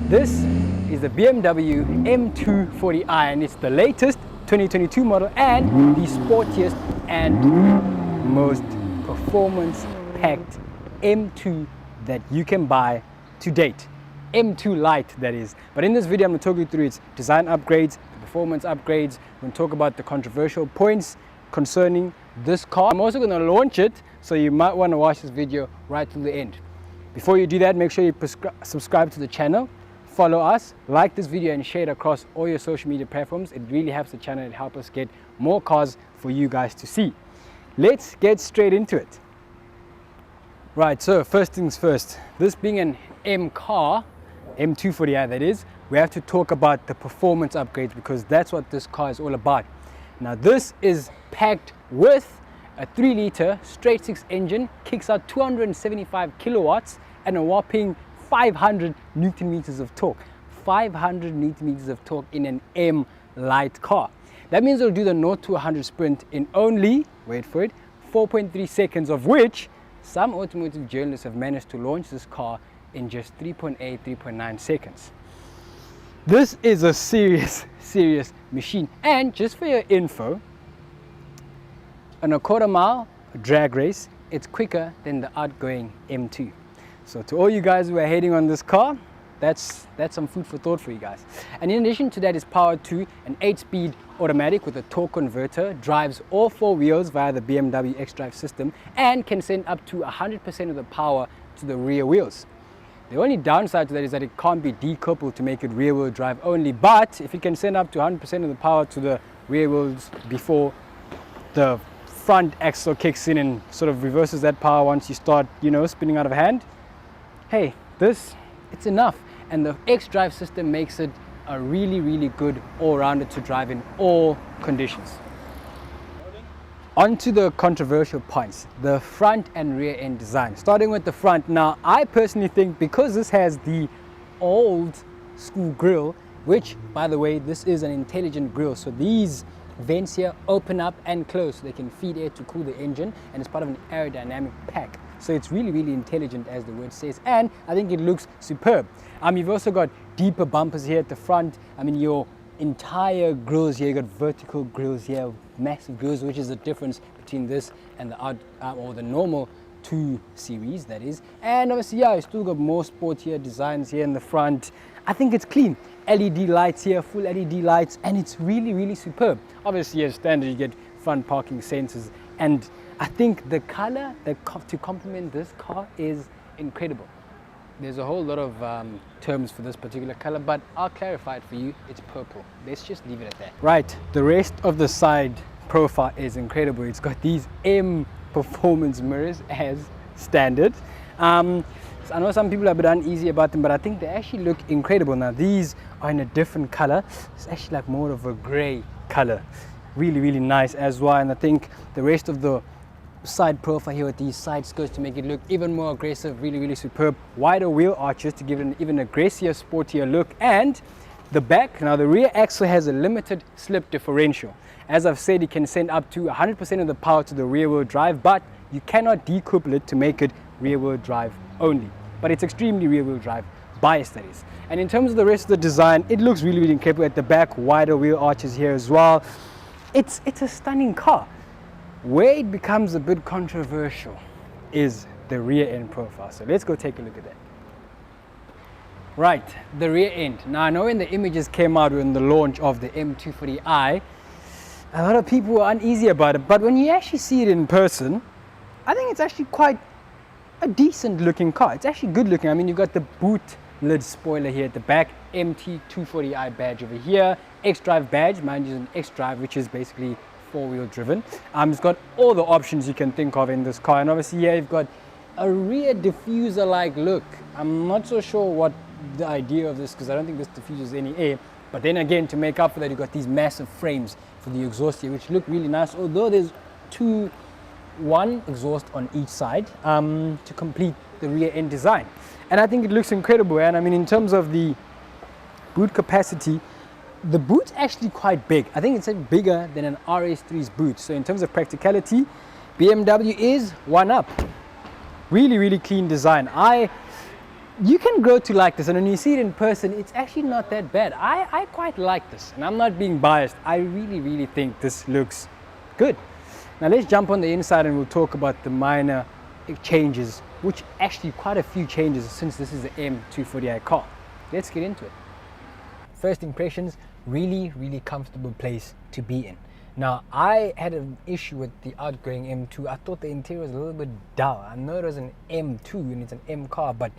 This is the BMW M240i and it's the latest 2022 model and the sportiest and most performance-packed M2 that you can buy to date. M2 Lite, that is. But in this video, I'm going to talk you through its design upgrades, the performance upgrades. We're going to talk about the controversial points concerning this car. I'm also going to launch it, so you might want to watch this video right till the end. Before you do that, make sure you subscribe to the channel, follow us, like this video and share it across all your social media platforms. It really helps the channel and helps us get more cars for you guys to see. Let's get straight into it. Right, so first things first, this being an M car, M240i that is, we have to talk about the performance upgrades because that's what this car is all about. Now this is packed with a 3-liter straight 6 engine, kicks out 275 kilowatts and a whopping 500 newton meters of torque. 500 newton meters of torque in an M Lite car. That means it'll do the 0 to 100 sprint in only, wait for it, 4.3 seconds, of which some automotive journalists have managed to launch this car in just 3.9 seconds. This is a serious machine. And just for your info, on a quarter-mile drag race, it's quicker than the outgoing M2. So to all you guys who are hating on this car, that's some food for thought for you guys. And in addition to that, it's powered to an 8-speed automatic with a torque converter, drives all 4 wheels via the BMW xDrive system, and can send up to 100% of the power to the rear wheels. The only downside to that is that it can't be decoupled to make it rear wheel drive only, but if it can send up to 100% of the power to the rear wheels before the front axle kicks in and sort of reverses that power once you start, spinning out of hand, hey, it's enough. And the xDrive system makes it a really good all-rounder to drive in all conditions. On to the controversial points, the front and rear end design. Starting with the front, now I personally think because this has the old school grille, which by the way, this is an intelligent grille, so these vents here open up and close so they can feed air to cool the engine, and it's part of an aerodynamic pack. So it's really intelligent, as the word says, and I think it looks superb. You've also got deeper bumpers here at the front. Your entire grills here, you got vertical grills here, massive grills, which is the difference between this and the normal 2 series, that is. And obviously, yeah, you still got more sportier designs here in the front. I think it's clean. LED lights here, full LED lights, and it's really superb. Obviously, as standard, you get front parking sensors, and I think the color to complement this car is incredible. There's a whole lot of terms for this particular color, but I'll clarify it for you. It's purple. Let's just leave it at that. Right, the rest of the side profile is incredible. It's got these M performance mirrors as standard. So I know some people are a bit uneasy about them, but I think they actually look incredible. Now these are in a different color. It's actually like more of a gray color. Really nice as well. And I think the rest of the side profile here with these side skirts to make it look even more aggressive, really superb. Wider wheel arches to give it an even aggressive, sportier look. And the back, now the rear axle has a limited slip differential. As I've said, it can send up to 100% of the power to the rear wheel drive, but you cannot decouple it to make it rear wheel drive only. But it's extremely rear wheel drive biased, that is. And in terms of the rest of the design, it looks really incredible at the back, wider wheel arches here as well. It's a stunning car. Where it becomes a bit controversial is the rear end profile. So let's go take a look at that. Right, the rear end. Now I know when the images came out in the launch of the M240i, a lot of people were uneasy about it, but when you actually see it in person, I think it's actually quite a decent looking car. It's actually good looking. You've got the boot lid spoiler here at the back, MT240i badge over here, xDrive badge, mind you, an xDrive, which is basically 4-wheel driven. It's got all the options you can think of in this car, and obviously here you've got a rear diffuser like look. I'm not so sure what the idea of this, because I don't think this diffuses any air, but then again, to make up for that, you've got these massive frames for the exhaust here, which look really nice, although there's one exhaust on each side to complete the rear end design. And I think it looks incredible. And in terms of the boot capacity, the boot's actually quite big. I think it's bigger than an RS3's boot. So in terms of practicality, BMW is one up. Really clean design. you can grow to like this, and when you see it in person, it's actually not that bad. I quite like this, and I'm not being biased. I really think this looks good. Now let's jump on the inside and we'll talk about the minor changes, which actually quite a few changes since this is the M240i car. Let's get into it. First impressions, really comfortable place to be in. Now, I had an issue with the outgoing M2. I thought the interior was a little bit dull. I know it was an M2 and it's an M car, but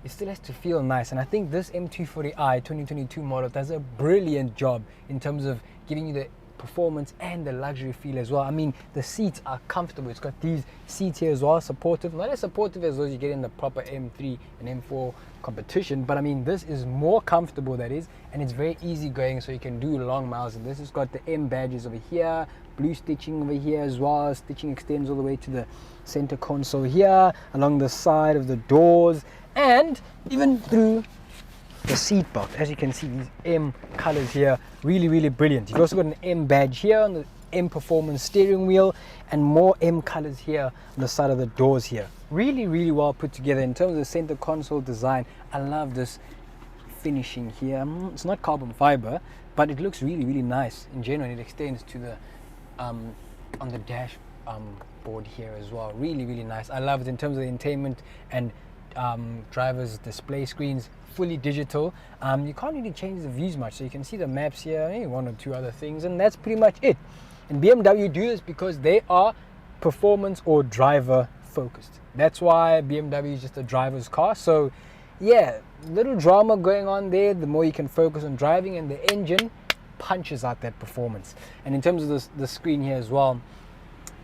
it still has to feel nice. And I think this M240i 2022 model does a brilliant job in terms of giving you the performance and the luxury feel as well. I mean, the seats are comfortable. It's got these seats here as well, supportive. Not as supportive as those you get in the proper M3 and M4 competition, but I mean, this is more comfortable, that is, and it's very easy going, so you can do long miles. And this has got the M badges over here, blue stitching over here as well. Stitching extends all the way to the center console here, along the side of the doors, and even through the seat belt. As you can see, these M colors here, really brilliant. You've also got an M badge here on the M Performance steering wheel, and more M colors here on the side of the doors here. Really well put together. In terms of the center console design, I love this finishing here. It's not carbon fiber, but it looks really nice in general. It extends to the on the dash board here as well. Really nice. I love it in terms of the entertainment and driver's display screens, fully digital. You can't really change the views much, so you can see the maps here, maybe one or two other things, and that's pretty much it. And BMW do this because they are performance or driver focused. That's why BMW is just a driver's car. So yeah, little drama going on there. The more you can focus on driving, and the engine punches out that performance. And in terms of the screen here as well,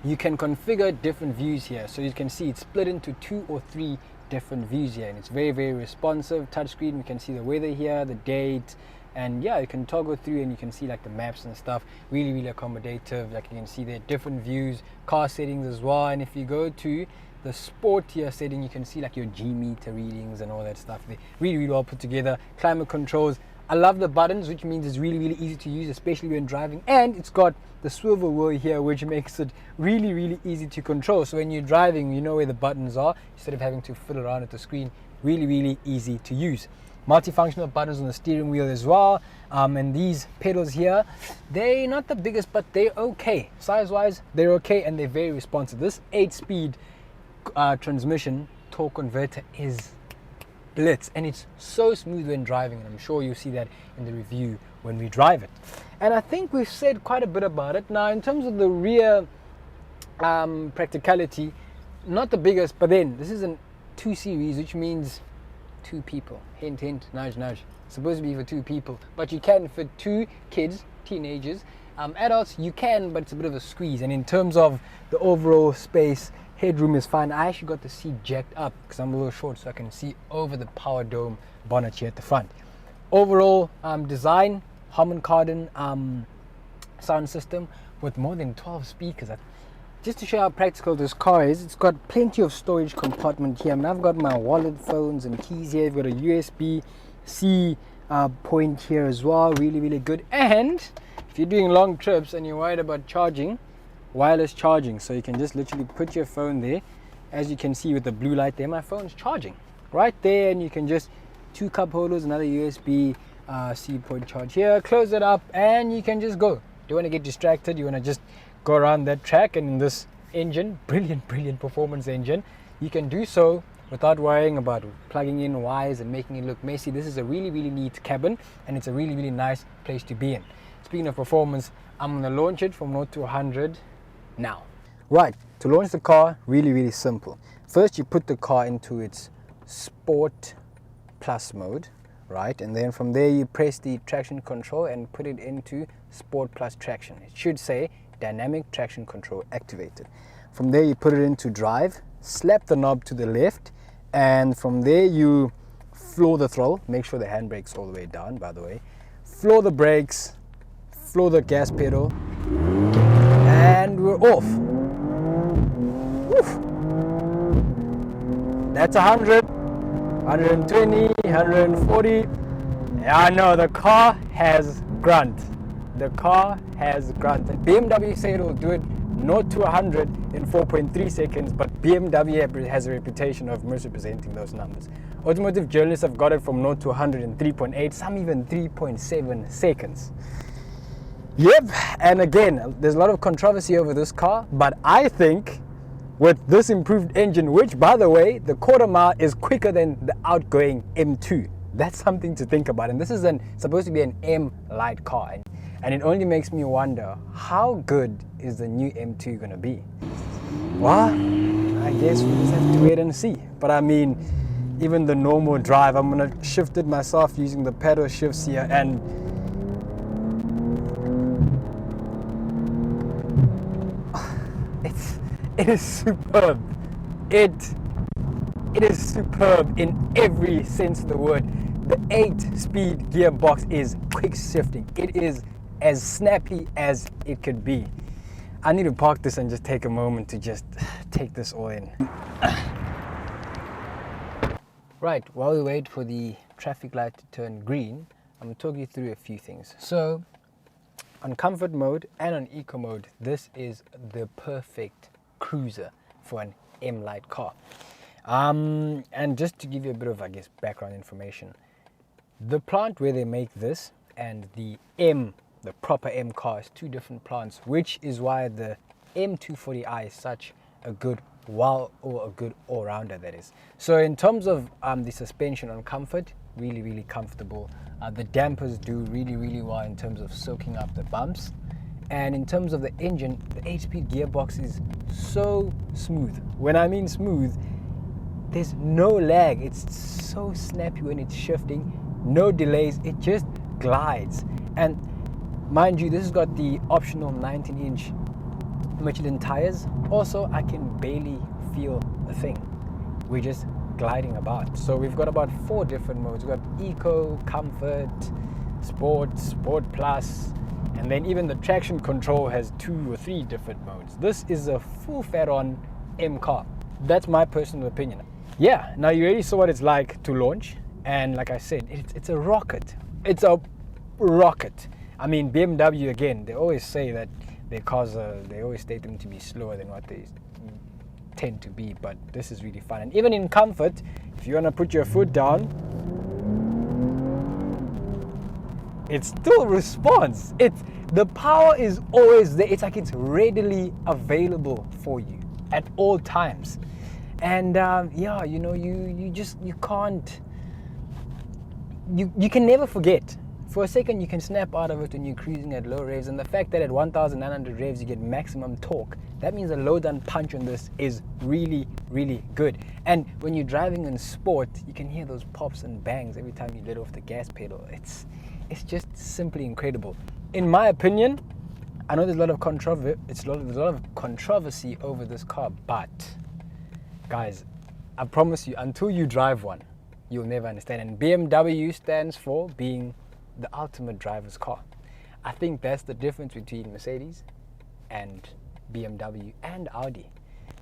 you can configure different views here. So you can see it's split into 2 or 3 different views here, and it's very responsive. Touchscreen, we can see the weather here, the date, and yeah, you can toggle through and you can see like the maps and stuff. Really accommodative. Like you can see there are different views, car settings as well. And if you go to the sport tier setting, you can see like your G meter readings and all that stuff. They really well put together. Climate controls. I love the buttons, which means it's really easy to use, especially when driving. And it's got the swivel wheel here, which makes it really easy to control. So when you're driving, you know where the buttons are instead of having to fiddle around at the screen. Really easy to use. Multifunctional buttons on the steering wheel as well. And these pedals here, they're not the biggest, but they're okay. Size-wise, they're okay, and they're very responsive. This 8-speed transmission torque converter is blitz, and it's so smooth when driving, and I'm sure you'll see that in the review when we drive it. And I think we've said quite a bit about it. Now, in terms of the rear practicality, not the biggest, but then this is a 2 series, which means 2 people. Hint, nudge. It's supposed to be for 2 people, but you can fit 2 kids, teenagers. Adults, you can, but it's a bit of a squeeze. And in terms of the overall space, headroom is fine. I actually got the seat jacked up because I'm a little short, so I can see over the power dome bonnet here at the front. Overall design, Harman Kardon sound system with more than 12 speakers. Just to show how practical this car is, it's got plenty of storage compartment here. I mean, I've got my wallet, phones and keys here. I've got a USB-C point here as well. Really good. And if you're doing long trips and you're worried about charging, wireless charging, so you can just literally put your phone there. As you can see with the blue light there, my phone's charging right there, and you can just 2 cup holders, another USB-C point charge here, close it up, and you can just go. Don't want to get distracted, you want to just go around that track. And in this engine, brilliant performance engine, you can do so without worrying about plugging in wires and making it look messy. This is a really neat cabin, and it's a really nice place to be in. Speaking of performance, I'm going to launch it from 0 to 100 now. Right, to launch the car, really simple. First, you put the car into its Sport Plus mode, right? And then from there, you press the traction control and put it into Sport Plus traction. It should say Dynamic Traction Control activated. From there, you put it into drive, slap the knob to the left, and from there, you floor the throttle. Make sure the handbrake's all the way down, by the way. Floor the brakes, floor the gas pedal, and we're off. Woof. That's 100, 120, 140. I know the car has grunt. The car has grunt. BMW say it will do it 0 to 100 in 4.3 seconds, but BMW has a reputation of misrepresenting those numbers. Automotive journalists have got it from 0 to 100 in 3.8, some even 3.7 seconds. Yep, and again, there's a lot of controversy over this car, but I think with this improved engine, which by the way, the quarter mile is quicker than the outgoing M2. That's something to think about. And this is supposed to be an M light car. And it only makes me wonder, how good is the new M2 going to be? Well, I guess we just have to wait and see. But I mean, even the normal drive, I'm going to shift it myself using the pedal shifts here, and it is superb. It is superb in every sense of the word. The 8-speed gearbox is quick shifting. It is as snappy as it could be. I need to park this and just take a moment to just take this all in. Right, while we wait for the traffic light to turn green, I'm going to talk you through a few things. So, on comfort mode and on eco mode, this is the perfect cruiser for an M light car. And just to give you a bit of, I guess, background information, the plant where they make this and the proper M car is two different plants, which is why the M240i is such a good all-rounder, that is. So in terms of the suspension on comfort, really comfortable. The dampers do really well in terms of soaking up the bumps. And in terms of the engine, the 8-speed gearbox is so smooth. When I mean smooth, there's no lag. It's so snappy when it's shifting, no delays, it just glides. And mind you, this has got the optional 19-inch Michelin tires. Also, I can barely feel a thing. We're just gliding about. So we've got about 4 different modes. We've got eco, comfort, sport plus, and then even the traction control has 2 or 3 different modes. This is a full fat-on M car. That's my personal opinion. Yeah, now you already saw what it's like to launch, and like I said, it's a rocket. It's a rocket. I mean, BMW, again, they always say that their cars they always state them to be slower than what they tend to be, but this is really fun. And even in comfort, if you want to put your foot down, it still responds. The power is always there. It's like it's readily available for you at all times. And yeah, you know, you can never forget. For a second, you can snap out of it when you're cruising at low revs, and the fact that at 1,900 revs you get maximum torque, that means the load and punch on this is really good. And when you're driving in sport, you can hear those pops and bangs every time you let off the gas pedal. It's just simply incredible. In my opinion, I know there's a lot of controversy over this car, but guys, I promise you, until you drive one, you'll never understand. And BMW stands for being the ultimate driver's car. I think that's the difference between Mercedes and BMW and Audi.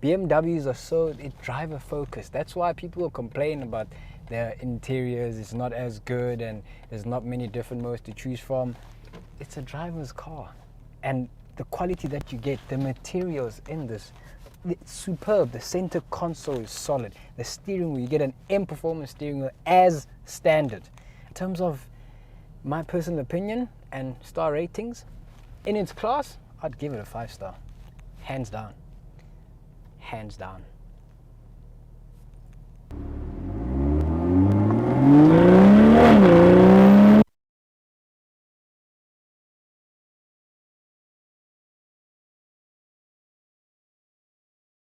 BMWs are so driver focused. That's why people will complain about their interiors. It's not as good and there's not many different modes to choose from. It's a driver's car, and the quality that you get, the materials in this, it's superb. The center console is solid. The steering wheel, you get an M performance steering wheel as standard. In terms of my personal opinion and star ratings, in its class, I'd give it a 5-star. Hands down.